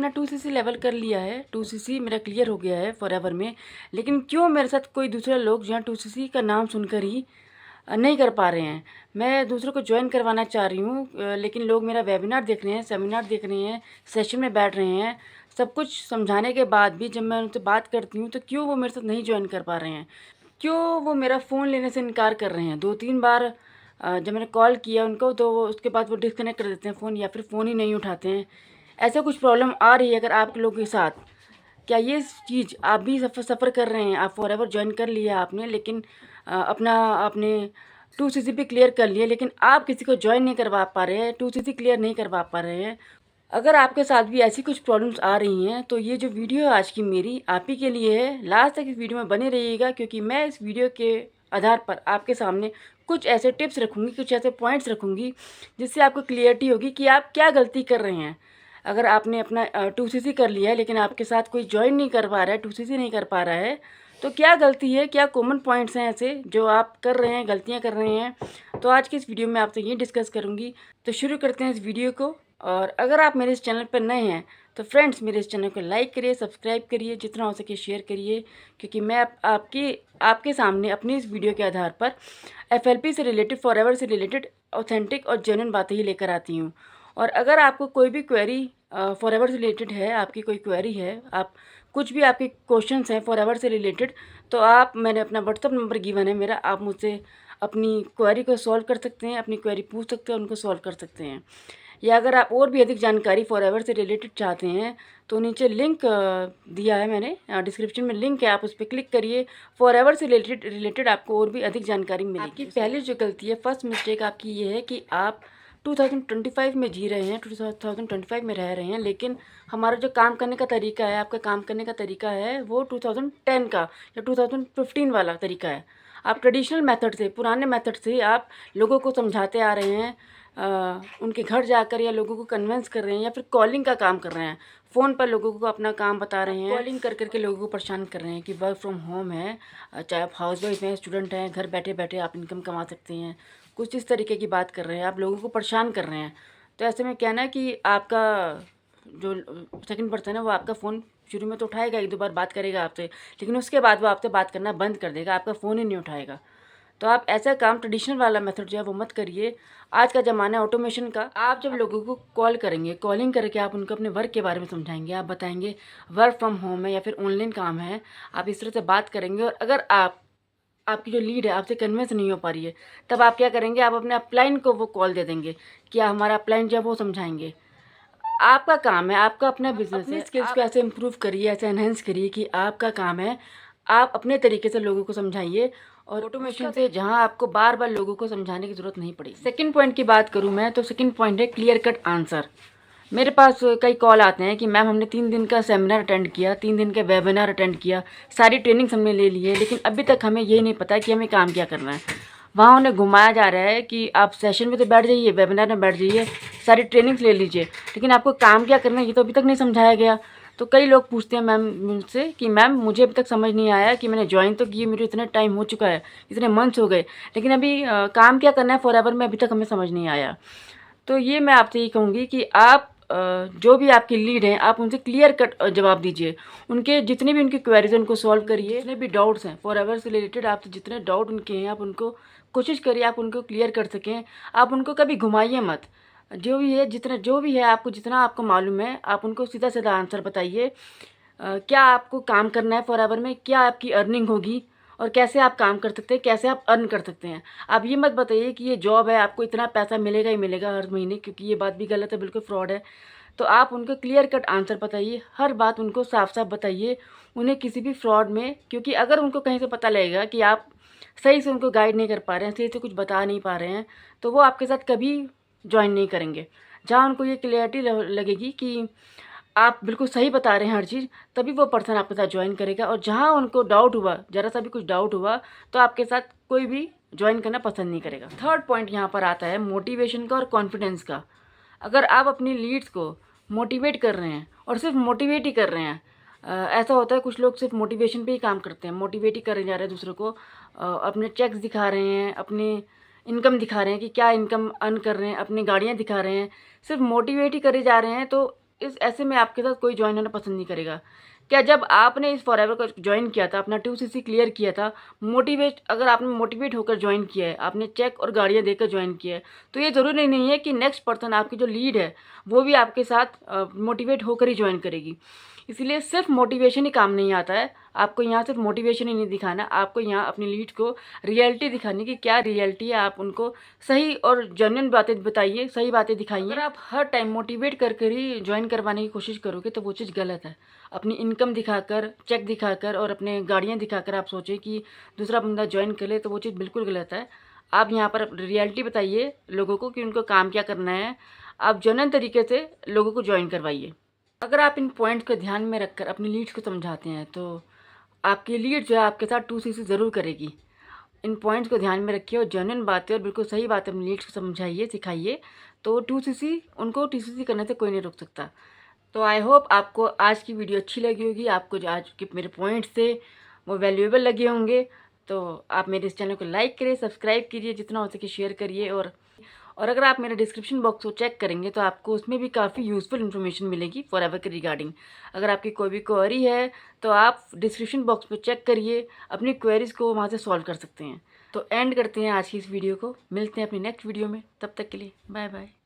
अपना 2cc level कर लिया है, 2cc मेरा क्लियर हो गया है फॉरएवर में। लेकिन क्यों मेरे साथ कोई दूसरे लोग जो हैं 2cc का नाम सुनकर ही नहीं कर पा रहे हैं। मैं दूसरों को ज्वाइन करवाना चाह रही हूँ, लेकिन लोग मेरा वेबिनार देख रहे हैं, सेमिनार देख रहे हैं, सेशन में बैठ रहे हैं। सब कुछ समझाने के बाद भी जब मैं उनसे बात करती हूँ तो क्यों वो मेरे साथ नहीं ज्वाइन कर पा रहे हैं, क्यों वो मेरा फ़ोन लेने से इनकार कर रहे हैं। 2-3 बार जब मैंने कॉल किया उनको तो वो उसके बाद वो डिस्कनेक्ट कर देते हैं फ़ोन, या फिर फ़ोन ही नहीं उठाते हैं। ऐसा कुछ प्रॉब्लम आ रही है अगर आप लोगों के साथ, क्या ये चीज़ आप भी सफ़र कर रहे हैं? आप फॉरएवर ज्वाइन कर लिया आपने, लेकिन अपना आपने 2cc भी क्लियर कर लिया, लेकिन आप किसी को ज्वाइन नहीं करवा पा रहे हैं, 2cc क्लियर नहीं करवा पा रहे हैं। अगर आपके साथ भी ऐसी कुछ प्रॉब्लम्स आ रही हैं तो ये जो वीडियो है आज की मेरी आप ही के लिए है। लास्ट तक इस वीडियो में बने रहिएगा, क्योंकि मैं इस वीडियो के आधार पर आपके सामने कुछ ऐसे टिप्स रखूँगी, कुछ ऐसे पॉइंट्स रखूँगी जिससे आपको क्लियरिटी होगी कि आप क्या गलती कर रहे हैं। अगर आपने अपना 2cc कर लिया है लेकिन आपके साथ कोई ज्वाइन नहीं कर पा रहा है, 2cc नहीं कर पा रहा है, तो क्या गलती है, क्या कॉमन पॉइंट्स हैं ऐसे जो आप कर रहे हैं, गलतियाँ कर रहे हैं। तो आज की इस वीडियो में आपसे ये डिस्कस करूँगी। तो शुरू करते हैं इस वीडियो को। और अगर आप मेरे इस चैनल पर नए हैं तो फ्रेंड्स मेरे इस चैनल को लाइक करिए, सब्सक्राइब करिए, जितना हो सके शेयर करिए, क्योंकि मैं आपके सामने अपनी इस वीडियो के आधार पर FLP से रिलेटेड, फॉरएवर से रिलेटेड ऑथेंटिक और जेन्युइन बातें ही लेकर आती हूँ। और अगर आपको कोई भी क्वेरी फॉरएवर से रिलेटेड है, आपकी कोई क्वेरी है, आप कुछ भी आपके क्वेश्चंस हैं फॉरएवर से रिलेटेड, तो आप, मैंने अपना व्हाट्सअप नंबर गिवन है मेरा, आप मुझसे अपनी क्वेरी को सॉल्व कर सकते हैं, अपनी क्वेरी पूछ सकते हैं, उनको सॉल्व कर सकते हैं। या अगर आप और भी अधिक जानकारी फॉरएवर से रिलेटेड चाहते हैं तो नीचे लिंक दिया है मैंने, डिस्क्रिप्शन में लिंक है, आप उस पर क्लिक करिए। फॉरएवर से रिलेटेड आपको और भी अधिक जानकारी मिलेगी। आपकी पहली जो गलती है, फर्स्ट मिस्टेक आपकी ये है कि आप 2025 में जी रहे हैं, 2025 में रह रहे हैं, लेकिन हमारा जो काम करने का तरीका है, आपका काम करने का तरीका है वो 2010 का या 2015 वाला तरीका है। आप ट्रेडिशनल मेथड से, पुराने मेथड से आप लोगों को समझाते आ रहे हैं, उनके घर जाकर या लोगों को कन्विंस कर रहे हैं, या फिर कॉलिंग का काम कर रहे हैं, फ़ोन पर लोगों को अपना काम बता रहे हैं, कॉलिंग कर करके लोगों को परेशान कर रहे हैं कि वर्क फ्रॉम होम है, चाहे आप हाउस वाइफ हैं, स्टूडेंट हैं, घर बैठे बैठे आप इनकम कमा सकते हैं, कुछ इस तरीके की बात कर रहे हैं, आप लोगों को परेशान कर रहे हैं। तो ऐसे में कहना है कि आपका जो सेकंड पर्सन है वो आपका फ़ोन शुरू में तो उठाएगा, 1-2 बार बात करेगा आपसे, लेकिन उसके बाद वो आपसे बात करना बंद कर देगा, आपका फ़ोन ही नहीं उठाएगा। तो आप ऐसा काम, ट्रेडिशनल वाला मेथड जो है वो मत करिए। आज का ज़माना है ऑटोमेशन का। आप जब लोगों को कॉल करेंगे, कॉलिंग करके आप उनको अपने वर्क के बारे में समझाएंगे, आप बताएंगे वर्क फ्रॉम होम है या फिर ऑनलाइन काम है, आप इस तरह से बात करेंगे। और अगर आपकी जो लीड है आपसे कन्विंस नहीं हो पा रही है, तब आप क्या करेंगे, आप अपने अपलाइन को वो कॉल दे देंगे, क्या हमारा अपलाइन जो है वो समझाएंगे। आपका काम है, आपका अपना बिजनेस है, स्किल्स को ऐसे इम्प्रूव करिए, ऐसे एनहेंस करिए कि आपका काम है, आप अपने तरीके से लोगों को समझाइए, और ऑटोमेशन से जहां आपको बार बार लोगों को समझाने की ज़रूरत नहीं पड़ेगी। सेकंड पॉइंट की बात करूं मैं, तो सेकंड पॉइंट है क्लियर कट आंसर। मेरे पास कई कॉल आते हैं कि मैम हमने 3 दिन का सेमिनार अटेंड किया, 3 दिन का वेबिनार अटेंड किया, सारी ट्रेनिंग्स हमने ले ली है, लेकिन अभी तक हमें ये नहीं पता कि हमें काम क्या करना है। वहाँ उन्हें घुमाया जा रहा है कि आप सेशन में तो बैठ जाइए, वेबिनार में बैठ जाइए, सारी ट्रेनिंग्स ले लीजिए, लेकिन आपको काम क्या करना है ये तो अभी तक नहीं समझाया गया। तो कई लोग पूछते हैं मैम मुझसे कि मैम मुझे अभी तक समझ नहीं आया कि मैंने ज्वाइन तो किए, मुझे इतना टाइम हो चुका है, इतने मंथ्स हो गए, लेकिन अभी काम क्या करना है फॉरएवर में अभी तक हमें समझ नहीं आया। तो ये मैं आपसे ये कहूँगी कि आप जो भी आपकी लीड हैं आप उनसे क्लियर कट जवाब दीजिए, उनके जितने भी उनकी क्वेरीज हैं उनको सॉल्व करिए, जितने भी डाउट्स हैं फॉरएवर से रिलेटेड, आपसे जितने डाउट उनके हैं आप उनको कोशिश करिए आप उनको क्लियर कर सकें। आप उनको कभी घुमाइए मत, जो भी है, जो भी है आपको, जितना आपको मालूम है आप उनको सीधा सीधा आंसर बताइए। क्या आपको काम करना है फॉरएवर में, क्या आपकी अर्निंग होगी, और कैसे आप काम कर सकते हैं, कैसे आप अर्न कर सकते हैं। आप ये मत बताइए कि ये जॉब है, आपको इतना पैसा मिलेगा ही मिलेगा हर महीने, क्योंकि ये बात भी गलत है, बिल्कुल फ्रॉड है। तो आप उनको क्लियर कट आंसर बताइए, हर बात उनको साफ साफ बताइए, उन्हें किसी भी फ्रॉड में, क्योंकि अगर उनको कहीं से पता लगेगा कि आप सही से उनको गाइड नहीं कर पा रहे हैं, सही से कुछ बता नहीं पा रहे हैं, तो वो आपके साथ कभी ज्वाइन नहीं करेंगे। जहाँ उनको ये क्लियरिटी लगेगी कि आप बिल्कुल सही बता रहे हैं हर चीज़, तभी वो पर्सन आपके साथ ज्वाइन करेगा। और जहाँ उनको डाउट हुआ, ज़रा सा भी कुछ डाउट हुआ, तो आपके साथ कोई भी ज्वाइन करना पसंद नहीं करेगा। थर्ड पॉइंट यहाँ पर आता है मोटिवेशन का और कॉन्फिडेंस का। अगर आप अपनी लीड्स को मोटिवेट कर रहे हैं, और सिर्फ मोटिवेट ही कर रहे हैं, ऐसा होता है कुछ लोग सिर्फ मोटिवेशन पे ही काम करते हैं, मोटिवेट ही करे जा रहे हैं दूसरों को, अपने चेक्स दिखा रहे हैं, अपने इनकम दिखा रहे हैं कि क्या इनकम अर्न कर रहे हैं, अपनी गाड़ियाँ दिखा रहे हैं, सिर्फ मोटिवेट ही करे जा रहे हैं, तो इस ऐसे में आपके साथ कोई ज्वाइन होना पसंद नहीं करेगा। क्या जब आपने इस फॉरएवर को ज्वाइन किया था, अपना 2cc क्लियर किया था, अगर आपने मोटिवेट होकर ज्वाइन किया है, आपने चेक और गाड़ियाँ देकर ज्वाइन किया है, तो ये ज़रूरी नहीं है कि नेक्स्ट पर्सन आपकी जो लीड है वो भी आपके साथ मोटिवेट होकर ही ज्वाइन करेगी। इसलिए सिर्फ मोटिवेशन ही काम नहीं आता है। आपको यहाँ सिर्फ मोटिवेशन ही नहीं दिखाना, आपको यहाँ अपनी लीड को रियलिटी दिखानी कि क्या रियलिटी है। आप उनको सही और जेन्युइन बातें बताइए, सही बातें दिखाइए। अगर आप हर टाइम मोटिवेट कर ही ज्वाइन करवाने की कोशिश करोगे तो वो चीज़ गलत है। अपनी इनकम दिखाकर, चेक दिखाकर और अपने गाड़ियाँ दिखाकर आप सोचें कि दूसरा बंदा ज्वाइन कर ले, तो वो चीज़ बिल्कुल गलत है। आप यहाँ पर रियलिटी बताइए लोगों को कि उनको काम क्या करना है। आप जेन्युइन तरीके से लोगों को ज्वाइन करवाइए। अगर आप इन पॉइंट्स को ध्यान में रखकर अपनी लीड्स को समझाते हैं तो आपकी लीड जो है आपके साथ 2cc ज़रूर करेगी। इन पॉइंट्स को ध्यान में रखिए और जेन्युइन बातें और बिल्कुल सही बातें अपनी लीड्स को समझाइए, सिखाइए, तो 2cc उनको 2cc करने से कोई नहीं रोक सकता। तो आई होप आपको आज की वीडियो अच्छी लगी होगी, आपको जो आज के मेरे पॉइंट्स थे वो वैल्यूएबल लगे होंगे। तो आप मेरे इस चैनल को लाइक करिए, सब्सक्राइब कीजिए, जितना हो सके शेयर करिए। और अगर आप मेरे डिस्क्रिप्शन बॉक्स को चेक करेंगे तो आपको उसमें भी काफ़ी यूज़फुल इन्फॉर्मेशन मिलेगी फॉरएवर के रिगार्डिंग। अगर आपकी कोई भी क्वेरी है तो आप डिस्क्रिप्शन बॉक्स में चेक करिए, अपनी क्वेरीज़ को वहाँ से सॉल्व कर सकते हैं। तो एंड करते हैं आज की इस वीडियो को, मिलते हैं अपनी नेक्स्ट वीडियो में, तब तक के लिए बाय बाय।